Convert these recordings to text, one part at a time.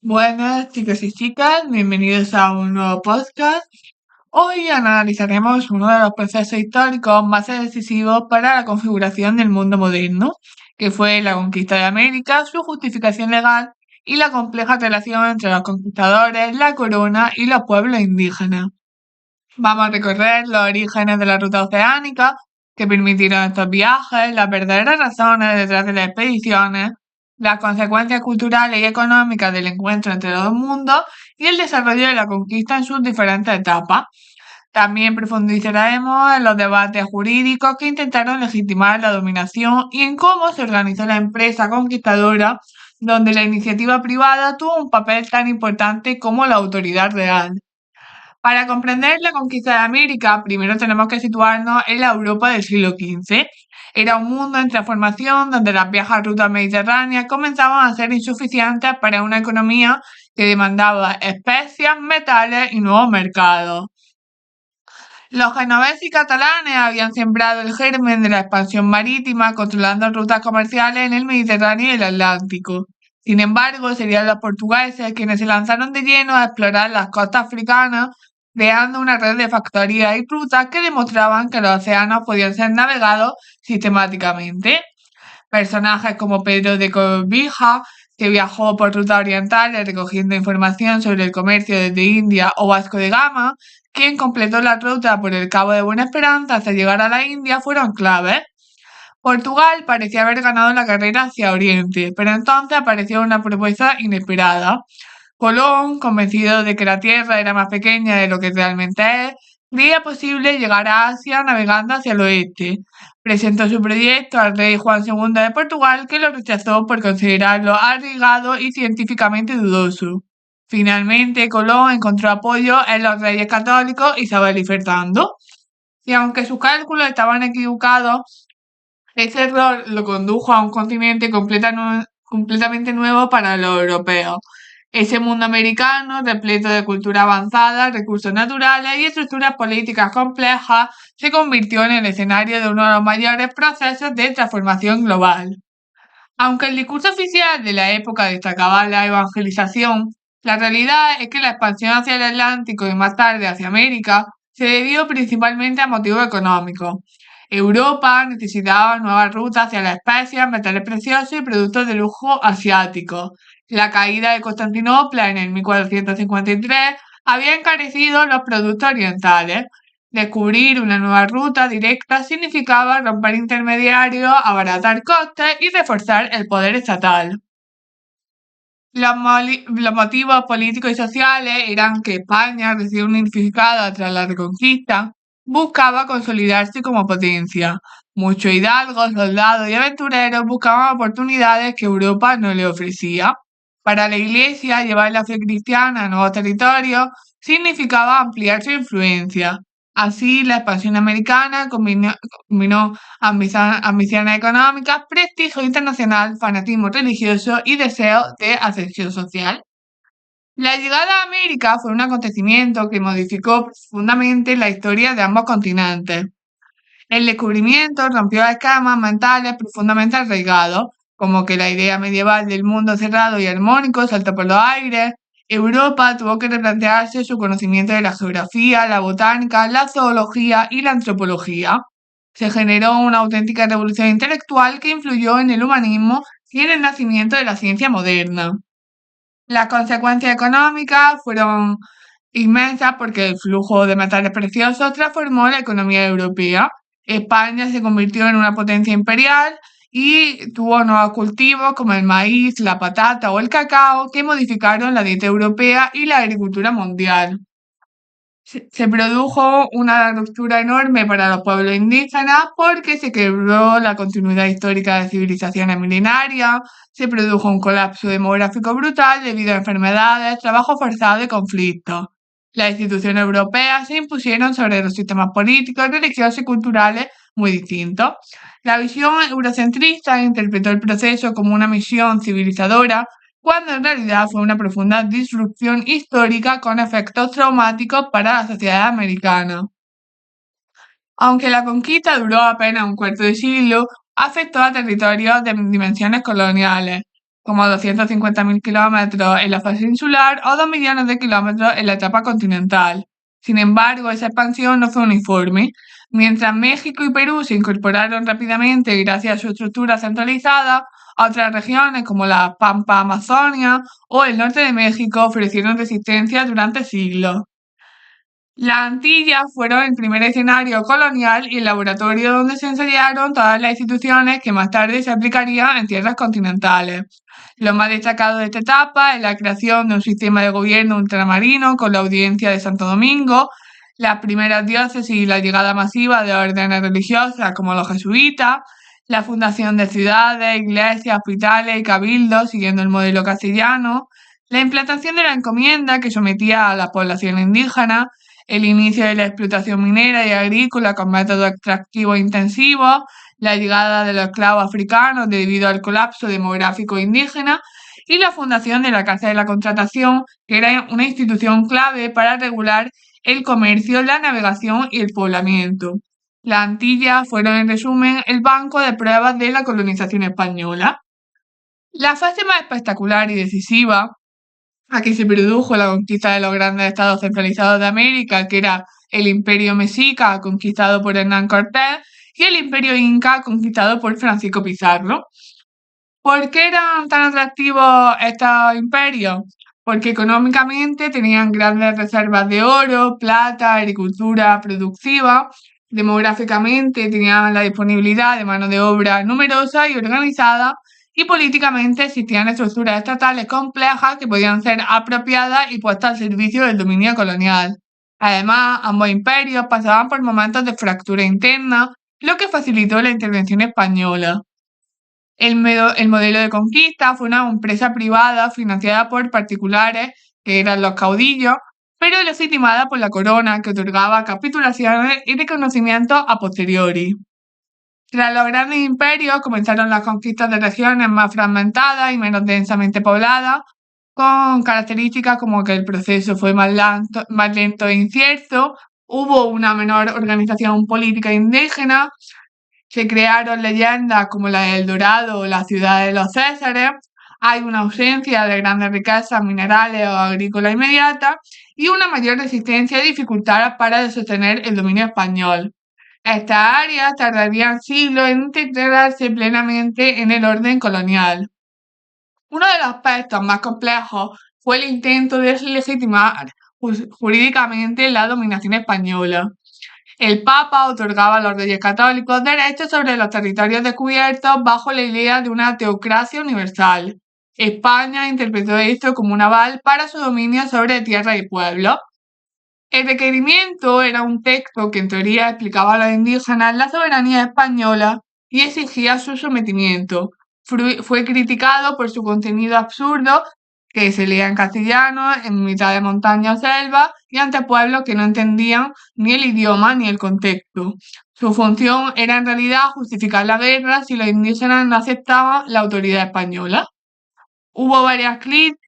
Buenas chicos y chicas, bienvenidos a un nuevo podcast. Hoy analizaremos uno de los procesos históricos más decisivos para la configuración del mundo moderno, que fue la conquista de América, su justificación legal y la compleja relación entre los conquistadores, la corona y los pueblos indígenas. Vamos a recorrer los orígenes de la ruta oceánica que permitieron estos viajes, las verdaderas razones detrás de las expediciones, las consecuencias culturales y económicas del encuentro entre los dos mundos y el desarrollo de la conquista en sus diferentes etapas. También profundizaremos en los debates jurídicos que intentaron legitimar la dominación y en cómo se organizó la empresa conquistadora, donde la iniciativa privada tuvo un papel tan importante como la autoridad real. Para comprender la conquista de América, primero tenemos que situarnos en la Europa del siglo XV. Era un mundo en transformación donde las viejas rutas mediterráneas comenzaban a ser insuficientes para una economía que demandaba especias, metales y nuevos mercados. Los genoveses y catalanes habían sembrado el germen de la expansión marítima, controlando rutas comerciales en el Mediterráneo y el Atlántico. Sin embargo, serían los portugueses quienes se lanzaron de lleno a explorar las costas africanas, creando una red de factorías y rutas que demostraban que los océanos podían ser navegados sistemáticamente. Personajes como Pedro de Corbija, que viajó por rutas orientales recogiendo información sobre el comercio desde India, o Vasco de Gama, quien completó la ruta por el Cabo de Buena Esperanza hasta llegar a la India, fueron claves. Portugal parecía haber ganado la carrera hacia Oriente, pero entonces apareció una propuesta inesperada. Colón, convencido de que la Tierra era más pequeña de lo que realmente es, creía posible llegar a Asia navegando hacia el oeste. Presentó su proyecto al rey Juan II de Portugal, que lo rechazó por considerarlo arriesgado y científicamente dudoso. Finalmente, Colón encontró apoyo en los reyes católicos Isabel y Fernando, y aunque sus cálculos estaban equivocados, ese error lo condujo a un continente completamente nuevo para los europeos. Ese mundo americano, repleto de cultura avanzada, recursos naturales y estructuras políticas complejas, se convirtió en el escenario de uno de los mayores procesos de transformación global. Aunque el discurso oficial de la época destacaba la evangelización, la realidad es que la expansión hacia el Atlántico y más tarde hacia América se debió principalmente a motivos económicos. Europa necesitaba nuevas rutas hacia las especias, metales preciosos y productos de lujo asiáticos. La caída de Constantinopla en el 1453 había encarecido los productos orientales. Descubrir una nueva ruta directa significaba romper intermediarios, abaratar costes y reforzar el poder estatal. Los motivos políticos y sociales eran que España, recién unificada tras la Reconquista, buscaba consolidarse como potencia. Muchos hidalgos, soldados y aventureros buscaban oportunidades que Europa no le ofrecía. Para la Iglesia, llevar la fe cristiana a nuevos territorios significaba ampliar su influencia. Así, la expansión americana combinó ambiciones económicas, prestigio internacional, fanatismo religioso y deseo de ascensión social. La llegada a América fue un acontecimiento que modificó profundamente la historia de ambos continentes. El descubrimiento rompió esquemas mentales profundamente arraigados, como que la idea medieval del mundo cerrado y armónico saltó por los aires. Europa tuvo que replantearse su conocimiento de la geografía, la botánica, la zoología y la antropología. Se generó una auténtica revolución intelectual que influyó en el humanismo y en el nacimiento de la ciencia moderna. Las consecuencias económicas fueron inmensas porque el flujo de metales preciosos transformó la economía europea. España se convirtió en una potencia imperial y tuvo nuevos cultivos como el maíz, la patata o el cacao que modificaron la dieta europea y la agricultura mundial. Se produjo una ruptura enorme para los pueblos indígenas porque se quebró la continuidad histórica de civilizaciones milenarias, se produjo un colapso demográfico brutal debido a enfermedades, trabajo forzado y conflictos. Las instituciones europeas se impusieron sobre los sistemas políticos, religiosos y culturales muy distintos. La visión eurocentrista interpretó el proceso como una misión civilizadora, cuando en realidad fue una profunda disrupción histórica con efectos traumáticos para la sociedad americana. Aunque la conquista duró apenas un cuarto de siglo, afectó a territorios de dimensiones coloniales. como 250.000 kilómetros en la fase insular o 2 millones de kilómetros en la etapa continental. Sin embargo, esa expansión no fue uniforme. Mientras México y Perú se incorporaron rápidamente gracias a su estructura centralizada, otras regiones como la Pampa Amazonia o el norte de México ofrecieron resistencia durante siglos. Las Antillas fueron el primer escenario colonial y el laboratorio donde se ensayaron todas las instituciones que más tarde se aplicarían en tierras continentales. Lo más destacado de esta etapa es la creación de un sistema de gobierno ultramarino con la Audiencia de Santo Domingo, las primeras diócesis y la llegada masiva de órdenes religiosas como los jesuitas, la fundación de ciudades, iglesias, hospitales y cabildos siguiendo el modelo castellano, la implantación de la encomienda que sometía a la población indígena, el inicio de la explotación minera y agrícola con métodos extractivos intensivos, la llegada de los esclavos africanos debido al colapso demográfico indígena y la fundación de la Casa de la Contratación, que era una institución clave para regular el comercio, la navegación y el poblamiento. Las Antillas fueron, en resumen, el banco de pruebas de la colonización española. La fase más espectacular y decisiva a que se produjo la conquista de los grandes estados centralizados de América, que era el Imperio Mexica, conquistado por Hernán Cortés, y el Imperio Inca, conquistado por Francisco Pizarro. ¿Por qué eran tan atractivos estos imperios? Porque económicamente tenían grandes reservas de oro, plata, agricultura productiva. Demográficamente tenían la disponibilidad de mano de obra numerosa y organizada, y políticamente existían estructuras estatales complejas que podían ser apropiadas y puestas al servicio del dominio colonial. Además, ambos imperios pasaban por momentos de fractura interna, lo que facilitó la intervención española. El modelo de conquista fue una empresa privada financiada por particulares, que eran los caudillos, pero legitimada por la corona, que otorgaba capitulaciones y reconocimientos a posteriori. Tras los grandes imperios comenzaron las conquistas de regiones más fragmentadas y menos densamente pobladas, con características como que el proceso fue más lento e incierto, hubo una menor organización política indígena, se crearon leyendas como la del Dorado o la ciudad de los Césares, hay una ausencia de grandes riquezas minerales o agrícolas inmediatas y una mayor resistencia y dificultad para sostener el dominio español. Estas áreas tardarían siglos en integrarse plenamente en el orden colonial. Uno de los aspectos más complejos fue el intento de legitimar jurídicamente la dominación española. El Papa otorgaba a los reyes católicos derechos sobre los territorios descubiertos bajo la idea de una teocracia universal. España interpretó esto como un aval para su dominio sobre tierra y pueblo. El requerimiento era un texto que en teoría explicaba a los indígenas la soberanía española y exigía su sometimiento. Fue criticado por su contenido absurdo, que se leía en castellano, en mitad de montaña o selva, y ante pueblos que no entendían ni el idioma ni el contexto. Su función era en realidad justificar la guerra si los indígenas no aceptaban la autoridad española. Hubo varias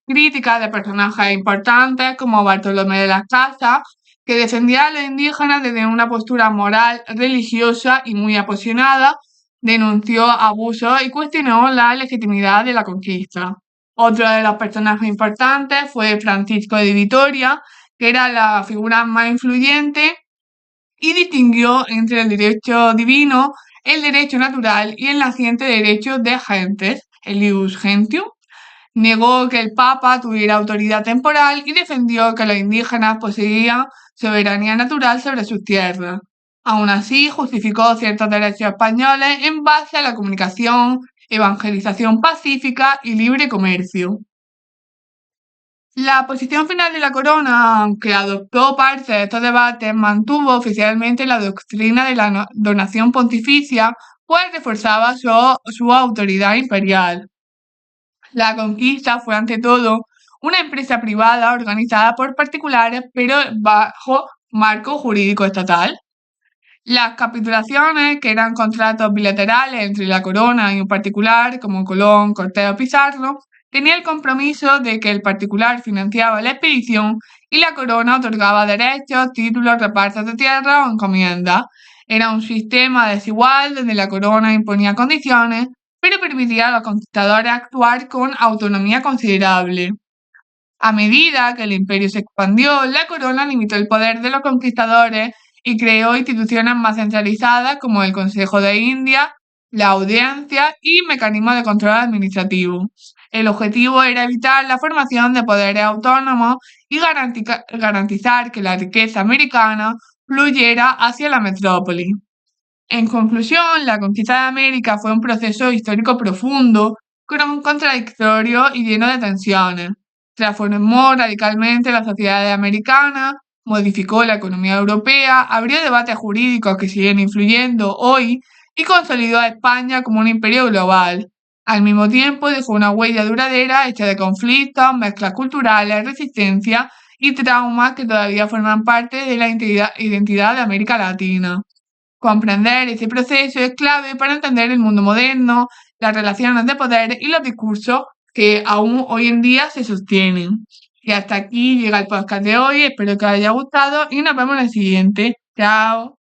críticas de personajes importantes como Bartolomé de las Casas, que defendía a los indígenas desde una postura moral, religiosa y muy apasionada, denunció abusos y cuestionó la legitimidad de la conquista. Otro de los personajes importantes fue Francisco de Vitoria, que era la figura más influyente y distinguió entre el derecho divino, el derecho natural y el naciente derecho de gentes, el ius gentium. Negó que el Papa tuviera autoridad temporal y defendió que los indígenas poseían soberanía natural sobre sus tierras. Aún así, justificó ciertos derechos españoles en base a la comunicación, evangelización pacífica y libre comercio. La posición final de la corona, aunque adoptó parte de estos debates, mantuvo oficialmente la doctrina de la donación pontificia, pues reforzaba su autoridad imperial. La conquista fue ante todo una empresa privada organizada por particulares, pero bajo marco jurídico estatal. Las capitulaciones, que eran contratos bilaterales entre la corona y un particular, como Colón, Cortés o Pizarro, tenían el compromiso de que el particular financiaba la expedición y la corona otorgaba derechos, títulos, repartos de tierra o encomiendas. Era un sistema desigual donde la corona imponía condiciones, pero permitía a los conquistadores actuar con autonomía considerable. A medida que el imperio se expandió, la corona limitó el poder de los conquistadores y creó instituciones más centralizadas como el Consejo de India, la audiencia y mecanismos de control administrativo. El objetivo era evitar la formación de poderes autónomos y garantizar que la riqueza americana fluyera hacia la metrópoli. En conclusión, la conquista de América fue un proceso histórico profundo, contradictorio y lleno de tensiones. Transformó radicalmente la sociedad americana, modificó la economía europea, abrió debates jurídicos que siguen influyendo hoy y consolidó a España como un imperio global. Al mismo tiempo, dejó una huella duradera hecha de conflictos, mezclas culturales, resistencia y traumas que todavía forman parte de la identidad de América Latina. Comprender ese proceso es clave para entender el mundo moderno, las relaciones de poder y los discursos que aún hoy en día se sostienen. Y hasta aquí llega el podcast de hoy, espero que os haya gustado y nos vemos en el siguiente. Chao.